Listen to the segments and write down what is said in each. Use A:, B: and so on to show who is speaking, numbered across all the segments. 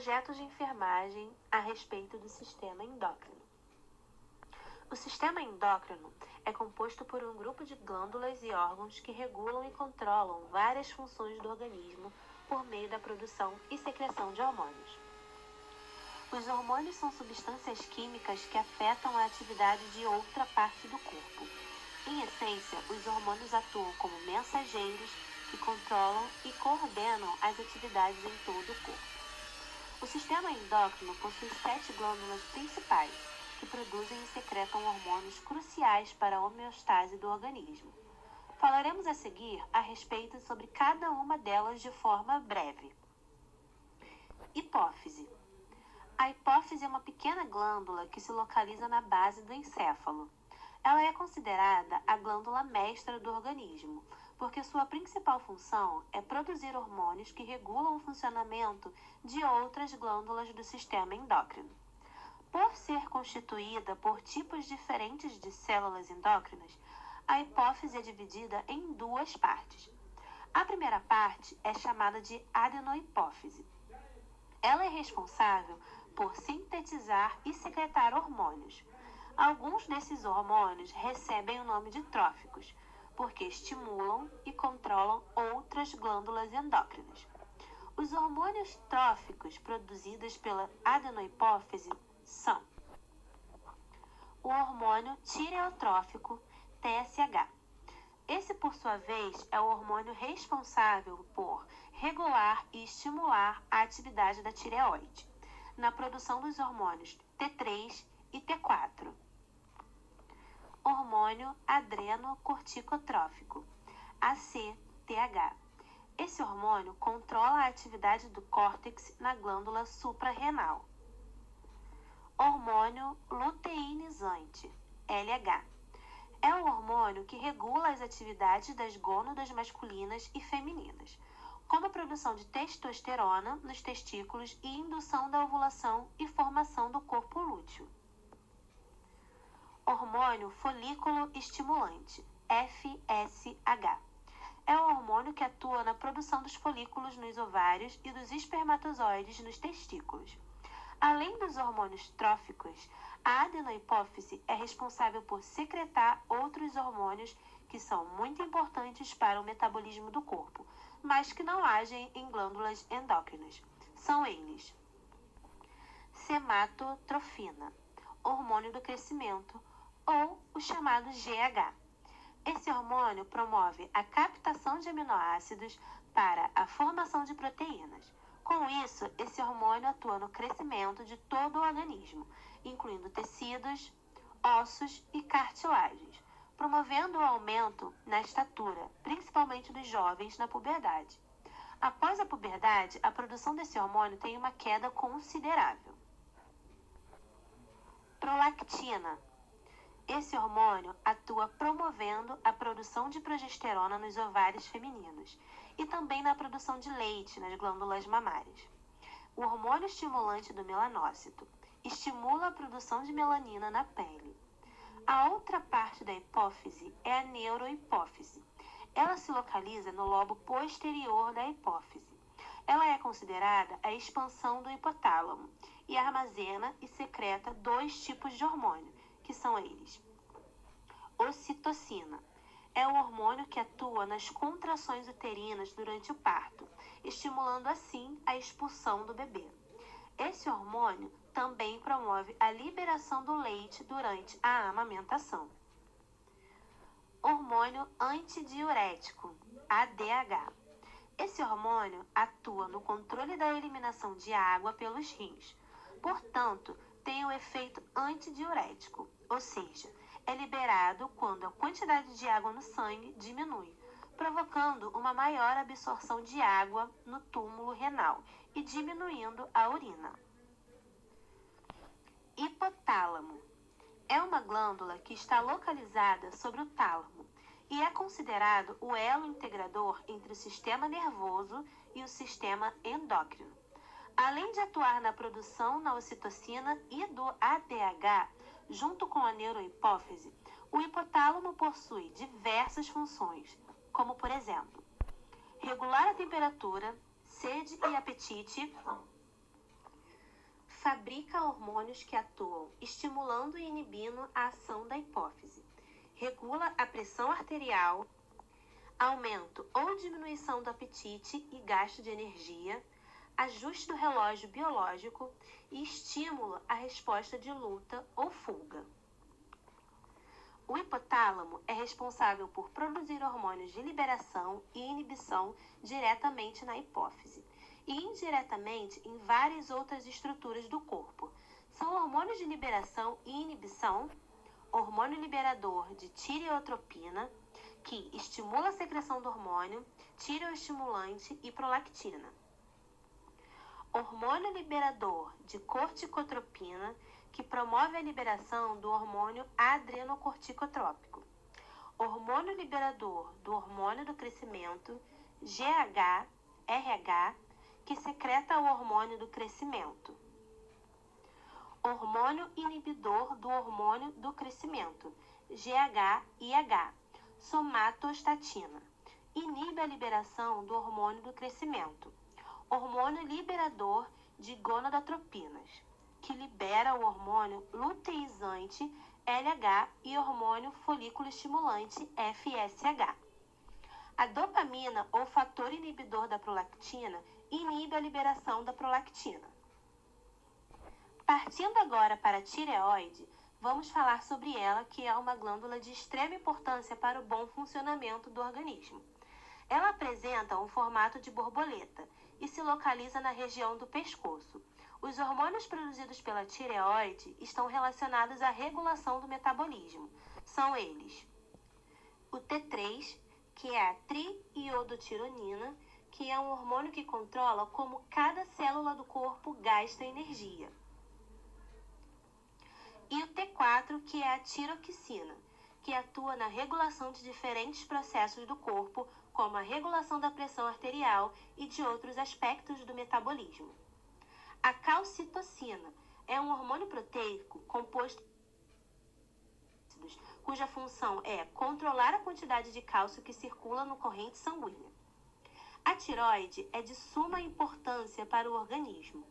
A: projeto de enfermagem a respeito do sistema endócrino. O sistema endócrino é composto por um grupo de glândulas e órgãos que regulam e controlam várias funções do organismo por meio da produção e secreção de hormônios. Os hormônios são substâncias químicas que afetam a atividade de outra parte do corpo. Em essência, os hormônios atuam como mensageiros que controlam e coordenam as atividades em todo o corpo. O sistema endócrino possui 7 glândulas principais, que produzem e secretam hormônios cruciais para a homeostase do organismo. Falaremos a seguir a respeito sobre cada uma delas de forma breve. Hipófise. A hipófise é uma pequena glândula que se localiza na base do encéfalo. Ela é considerada a glândula mestra do organismo, porque sua principal função é produzir hormônios que regulam o funcionamento de outras glândulas do sistema endócrino. Por ser constituída por tipos diferentes de células endócrinas, a hipófise é dividida em 2 partes. A primeira parte é chamada de adenohipófise. Ela é responsável por sintetizar e secretar hormônios. Alguns desses hormônios recebem o nome de tróficos, porque estimulam e controlam outras glândulas endócrinas. Os hormônios tróficos produzidos pela adenohipófise são o hormônio tireotrófico, TSH. Esse, por sua vez, é o hormônio responsável por regular e estimular a atividade da tireoide, na produção dos hormônios T3 e T4. Hormônio adrenocorticotrófico, ACTH. Esse hormônio controla a atividade do córtex na glândula suprarrenal. Hormônio luteinizante, LH. É o hormônio que regula as atividades das gônadas masculinas e femininas, como a produção de testosterona nos testículos e indução da ovulação e formação do corpo lúteo. Hormônio folículo estimulante, FSH. É o hormônio que atua na produção dos folículos nos ovários e dos espermatozoides nos testículos. Além dos hormônios tróficos, a adenohipófise é responsável por secretar outros hormônios que são muito importantes para o metabolismo do corpo, mas que não agem em glândulas endócrinas. São eles: sematotrofina, hormônio do crescimento, ou o chamado GH. Esse hormônio promove a captação de aminoácidos para a formação de proteínas. Com isso, esse hormônio atua no crescimento de todo o organismo, incluindo tecidos, ossos e cartilagens, promovendo o aumento na estatura, principalmente dos jovens na puberdade. Após a puberdade, a produção desse hormônio tem uma queda considerável. Prolactina. Esse hormônio atua promovendo a produção de progesterona nos ovários femininos e também na produção de leite nas glândulas mamárias. O hormônio estimulante do melanócito estimula a produção de melanina na pele. A outra parte da hipófise é a neurohipófise. Ela se localiza no lobo posterior da hipófise. Ela é considerada a expansão do hipotálamo e armazena e secreta 2 tipos de hormônio, que são eles: ocitocina. É o hormônio que atua nas contrações uterinas durante o parto, estimulando assim a expulsão do bebê. Esse hormônio também promove a liberação do leite durante a amamentação. Hormônio antidiurético, ADH. Esse hormônio atua no controle da eliminação de água pelos rins. Portanto, tem o efeito antidiurético, ou seja, é liberado quando a quantidade de água no sangue diminui, provocando uma maior absorção de água no túmulo renal e diminuindo a urina. Hipotálamo. É uma glândula que está localizada sobre o tálamo e é considerado o elo integrador entre o sistema nervoso e o sistema endócrino. Além de atuar na produção da ocitocina e do ADH, junto com a neurohipófise, o hipotálamo possui diversas funções, como, por exemplo, regular a temperatura, sede e apetite, fabrica hormônios que atuam estimulando e inibindo a ação da hipófise, regula a pressão arterial, aumento ou diminuição do apetite e gasto de energia, ajuste do relógio biológico e estímulo à resposta de luta ou fuga. O hipotálamo é responsável por produzir hormônios de liberação e inibição diretamente na hipófise e indiretamente em várias outras estruturas do corpo. São hormônios de liberação e inibição, hormônio liberador de tireotropina, que estimula a secreção do hormônio, tireoestimulante e prolactina. Hormônio liberador de corticotropina, que promove a liberação do hormônio adrenocorticotrópico. Hormônio liberador do hormônio do crescimento, GH-RH, que secreta o hormônio do crescimento. Hormônio inibidor do hormônio do crescimento, GH-IH, somatostatina, inibe a liberação do hormônio do crescimento. Hormônio liberador de gonadotropinas, que libera o hormônio luteizante LH e hormônio folículo estimulante FSH. A dopamina, ou fator inibidor da prolactina, inibe a liberação da prolactina. Partindo agora para a tireoide, vamos falar sobre ela, que é uma glândula de extrema importância para o bom funcionamento do organismo. Ela apresenta um formato de borboleta e se localiza na região do pescoço. Os hormônios produzidos pela tireoide estão relacionados à regulação do metabolismo. São eles: o T3, que é a triiodotironina, que é um hormônio que controla como cada célula do corpo gasta energia. E o T4, que é a tiroxina, que atua na regulação de diferentes processos do corpo, como a regulação da pressão arterial e de outros aspectos do metabolismo. A calcitocina é um hormônio proteico composto de ácidos, cuja função é controlar a quantidade de cálcio que circula no corrente sanguínea. A tireoide é de suma importância para o organismo.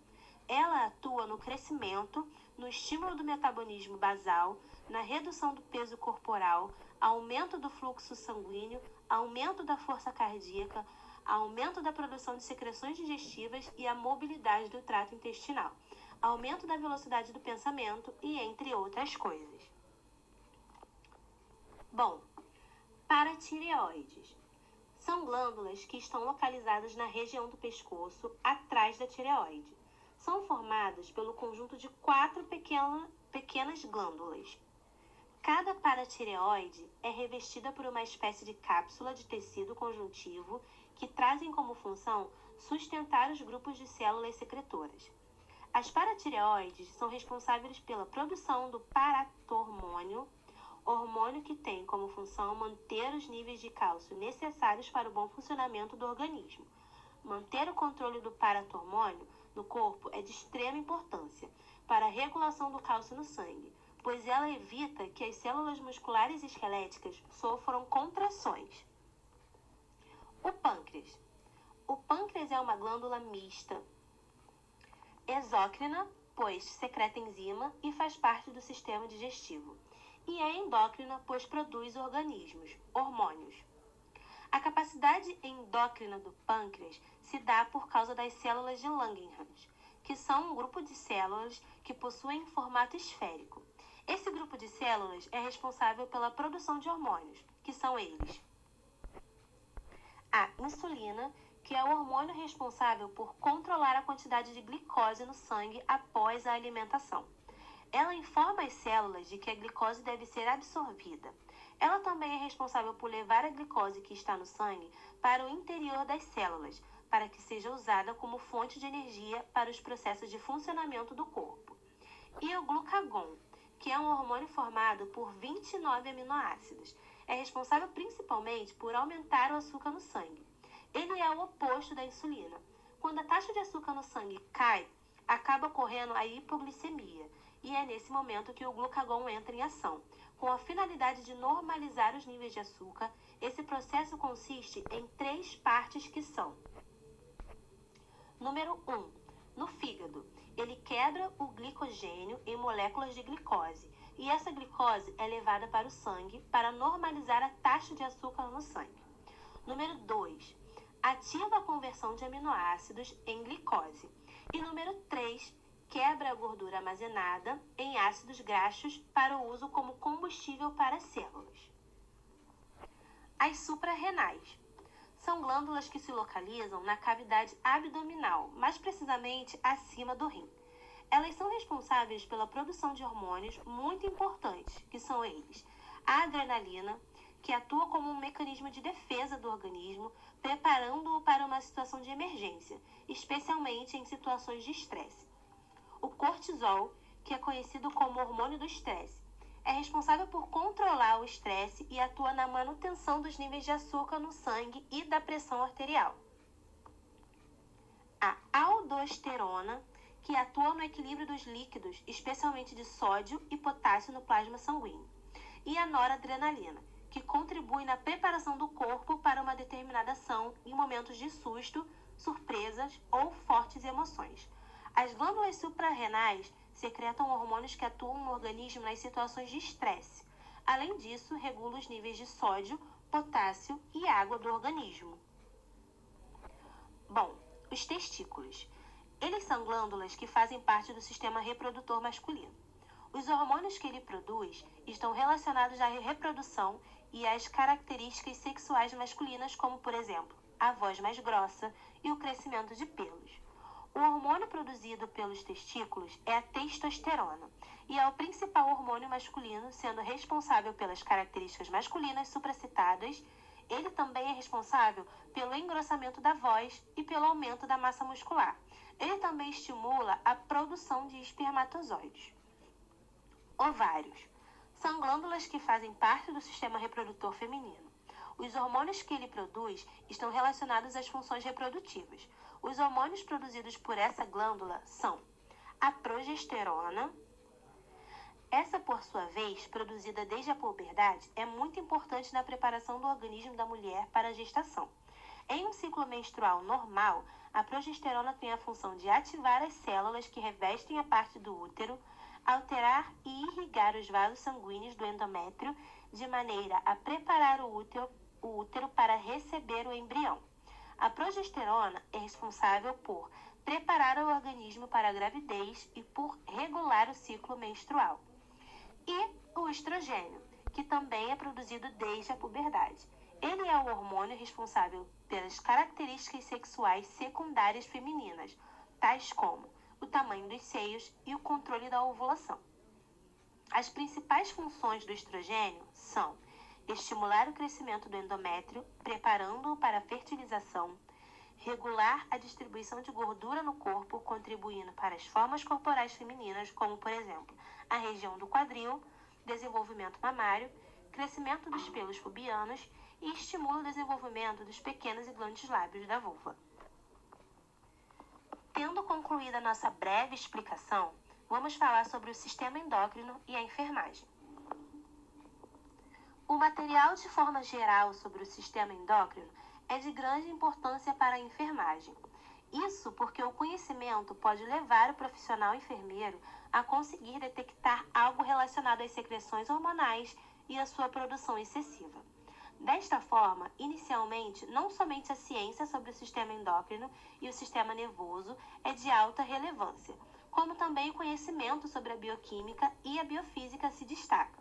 A: Ela atua no crescimento, no estímulo do metabolismo basal, na redução do peso corporal, aumento do fluxo sanguíneo, aumento da força cardíaca, aumento da produção de secreções digestivas e a mobilidade do trato intestinal, aumento da velocidade do pensamento e entre outras coisas. Bom, paratireoides são glândulas que estão localizadas na região do pescoço, atrás da tireoide. São formadas pelo conjunto de 4 pequenas glândulas. Cada paratireoide é revestida por uma espécie de cápsula de tecido conjuntivo que trazem como função sustentar os grupos de células secretoras. As paratireoides são responsáveis pela produção do paratormônio, hormônio que tem como função manter os níveis de cálcio necessários para o bom funcionamento do organismo. Manter o controle do paratormônio no corpo é de extrema importância para a regulação do cálcio no sangue, pois ela evita que as células musculares e esqueléticas sofram contrações. O pâncreas. O pâncreas é uma glândula mista, exócrina, pois secreta enzima e faz parte do sistema digestivo, e é endócrina, pois produz hormônios. A capacidade endócrina do pâncreas se dá por causa das células de Langerhans, que são um grupo de células que possuem formato esférico. Esse grupo de células é responsável pela produção de hormônios, que são eles: a insulina, que é o hormônio responsável por controlar a quantidade de glicose no sangue após a alimentação. Ela informa as células de que a glicose deve ser absorvida. Ela também é responsável por levar a glicose que está no sangue para o interior das células, para que seja usada como fonte de energia para os processos de funcionamento do corpo. E o glucagon, que é um hormônio formado por 29 aminoácidos. É responsável principalmente por aumentar o açúcar no sangue. Ele é o oposto da insulina. Quando a taxa de açúcar no sangue cai, acaba ocorrendo a hipoglicemia, e é nesse momento que o glucagon entra em ação. Com a finalidade de normalizar os níveis de açúcar, esse processo consiste em 3 partes que são: número 1, No fígado, ele quebra o glicogênio em moléculas de glicose e essa glicose é levada para o sangue para normalizar a taxa de açúcar no sangue. Número 2. Ativa a conversão de aminoácidos em glicose. E número 3. Quebra a gordura armazenada em ácidos graxos para o uso como combustível para as células. As suprarrenais são glândulas que se localizam na cavidade abdominal, mais precisamente acima do rim. Elas são responsáveis pela produção de hormônios muito importantes, que são eles: a adrenalina, que atua como um mecanismo de defesa do organismo, preparando-o para uma situação de emergência, especialmente em situações de estresse. O cortisol, que é conhecido como hormônio do estresse, é responsável por controlar o estresse e atua na manutenção dos níveis de açúcar no sangue e da pressão arterial. A aldosterona, que atua no equilíbrio dos líquidos, especialmente de sódio e potássio no plasma sanguíneo. E a noradrenalina, que contribui na preparação do corpo para uma determinada ação em momentos de susto, surpresas ou fortes emoções. As glândulas suprarrenais secretam hormônios que atuam no organismo nas situações de estresse. Além disso, regula os níveis de sódio, potássio e água do organismo. Bom, os testículos. Eles são glândulas que fazem parte do sistema reprodutor masculino. Os hormônios que ele produz estão relacionados à reprodução e às características sexuais masculinas, como, por exemplo, a voz mais grossa e o crescimento de pelos. O hormônio produzido pelos testículos é a testosterona e é o principal hormônio masculino, sendo responsável pelas características masculinas supracitadas. Ele também é responsável pelo engrossamento da voz e pelo aumento da massa muscular. Ele também estimula a produção de espermatozoides. Ovários. São glândulas que fazem parte do sistema reprodutor feminino. Os hormônios que ele produz estão relacionados às funções reprodutivas. Os hormônios produzidos por essa glândula são a progesterona. Essa, por sua vez, produzida desde a puberdade, é muito importante na preparação do organismo da mulher para a gestação. Em um ciclo menstrual normal, a progesterona tem a função de ativar as células que revestem a parte do útero, alterar e irrigar os vasos sanguíneos do endométrio de maneira a preparar o útero para receber o embrião. A progesterona é responsável por preparar o organismo para a gravidez e por regular o ciclo menstrual. E o estrogênio, que também é produzido desde a puberdade. Ele é o hormônio responsável pelas características sexuais secundárias femininas, tais como o tamanho dos seios e o controle da ovulação. As principais funções do estrogênio são estimular o crescimento do endométrio, preparando-o para a fertilização, regular a distribuição de gordura no corpo, contribuindo para as formas corporais femininas, como, por exemplo, a região do quadril, desenvolvimento mamário, crescimento dos pelos pubianos e estimula o desenvolvimento dos pequenos e grandes lábios da vulva. Tendo concluído a nossa breve explicação, vamos falar sobre o sistema endócrino e a enfermagem. O material de forma geral sobre o sistema endócrino é de grande importância para a enfermagem. Isso porque o conhecimento pode levar o profissional enfermeiro a conseguir detectar algo relacionado às secreções hormonais e à sua produção excessiva. Desta forma, inicialmente, não somente a ciência sobre o sistema endócrino e o sistema nervoso é de alta relevância, como também o conhecimento sobre a bioquímica e a biofísica se destaca,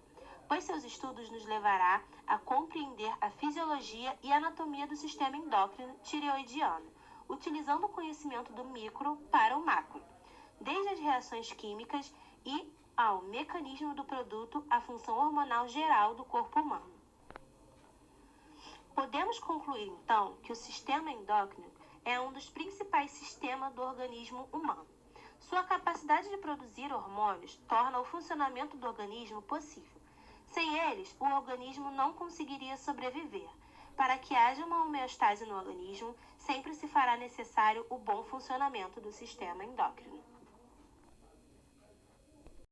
A: pois seus estudos nos levará a compreender a fisiologia e anatomia do sistema endócrino tireoidiano, utilizando o conhecimento do micro para o macro, desde as reações químicas e ao mecanismo do produto, à função hormonal geral do corpo humano. Podemos concluir, então, que o sistema endócrino é um dos principais sistemas do organismo humano. Sua capacidade de produzir hormônios torna o funcionamento do organismo possível. Sem eles, o organismo não conseguiria sobreviver. Para que haja uma homeostase no organismo, sempre se fará necessário o bom funcionamento do sistema endócrino.